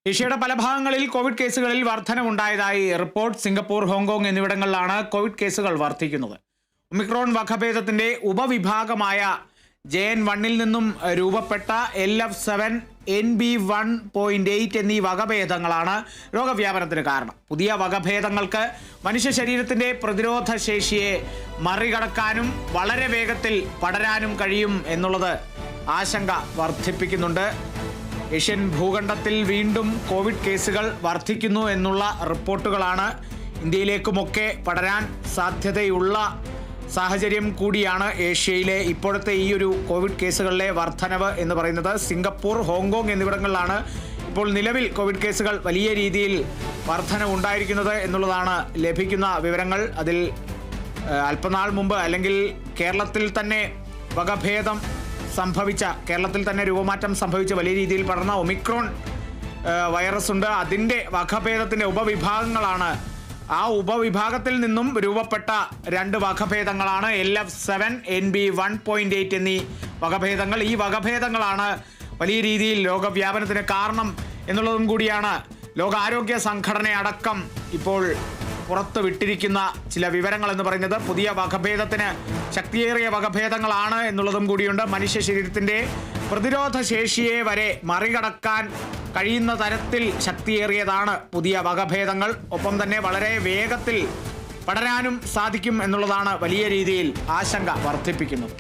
ഏഷ്യയുടെ പല ഭാഗങ്ങളിൽ കോവിഡ് കേസുകളിൽ വർധനവുണ്ടായതായി റിപ്പോർട്ട്. സിംഗപ്പൂർ, ഹോങ്കോങ് എന്നിവിടങ്ങളിലാണ് കോവിഡ് കേസുകൾ വർദ്ധിക്കുന്നത്. ഒമിക്രോൺ വകഭേദത്തിന്റെ ഉപവിഭാഗമായ JN.1 നിന്നും രൂപപ്പെട്ട LF7NB1.8 എന്നീ വകഭേദങ്ങളാണ് രോഗവ്യാപനത്തിന് കാരണം. പുതിയ വകഭേദങ്ങൾക്ക് മനുഷ്യ ശരീരത്തിന്റെ പ്രതിരോധ ശേഷിയെ മറികടക്കാനും വളരെ വേഗത്തിൽ പടരാനും കഴിയും എന്നുള്ളത് ആശങ്ക വർദ്ധിപ്പിക്കുന്നുണ്ട്. ഏഷ്യൻ ഭൂഖണ്ഡത്തിൽ വീണ്ടും കോവിഡ് കേസുകൾ വർദ്ധിക്കുന്നു എന്നുള്ള റിപ്പോർട്ടുകളാണ്. ഇന്ത്യയിലേക്കുമൊക്കെ പടരാൻ സാധ്യതയുള്ള സാഹചര്യം കൂടിയാണ് ഏഷ്യയിലെ ഇപ്പോഴത്തെ ഈ ഒരു കോവിഡ് കേസുകളിലെ വർധനവ് എന്ന് പറയുന്നത്. സിംഗപ്പൂർ, ഹോങ്കോങ് എന്നിവിടങ്ങളിലാണ് ഇപ്പോൾ നിലവിൽ കോവിഡ് കേസുകൾ വലിയ രീതിയിൽ വർധനവുണ്ടായിരിക്കുന്നത് എന്നുള്ളതാണ് ലഭിക്കുന്ന വിവരങ്ങൾ. അതിൽ അല്പനാൾ മുമ്പ് അല്ലെങ്കിൽ കേരളത്തിൽ തന്നെ വകഭേദം സംഭവിച്ച, കേരളത്തിൽ തന്നെ രൂപമാറ്റം സംഭവിച്ച വലിയ രീതിയിൽ പടർന്ന ഒമിക്രോൺ വൈറസ് ഉണ്ട്. അതിൻ്റെ വകഭേദത്തിൻ്റെ ഉപവിഭാഗങ്ങളാണ്. ആ ഉപവിഭാഗത്തിൽ നിന്നും രൂപപ്പെട്ട 2 വകഭേദങ്ങളാണ് LF7NB1.8 എന്നീ വകഭേദങ്ങൾ. ഈ വകഭേദങ്ങളാണ് വലിയ രീതിയിൽ രോഗവ്യാപനത്തിന് കാരണം എന്നുള്ളതും കൂടിയാണ് ലോകാരോഗ്യ സംഘടന അടക്കം ഇപ്പോൾ പുറത്തു വിട്ടിരിക്കുന്ന ചില വിവരങ്ങൾ എന്ന് പറയുന്നത്. പുതിയ വകഭേദത്തിന് ശക്തിയേറിയ വകഭേദങ്ങളാണ് എന്നുള്ളതും കൂടിയുണ്ട്. മനുഷ്യ ശരീരത്തിൻ്റെ പ്രതിരോധ ശേഷിയെ വരെ മറികടക്കാൻ കഴിയുന്ന തരത്തിൽ ശക്തിയേറിയതാണ് പുതിയ വകഭേദങ്ങൾ. ഒപ്പം തന്നെ വളരെ വേഗത്തിൽ പടരാനും സാധിക്കും എന്നുള്ളതാണ് വലിയ രീതിയിൽ ആശങ്ക വർദ്ധിപ്പിക്കുന്നത്.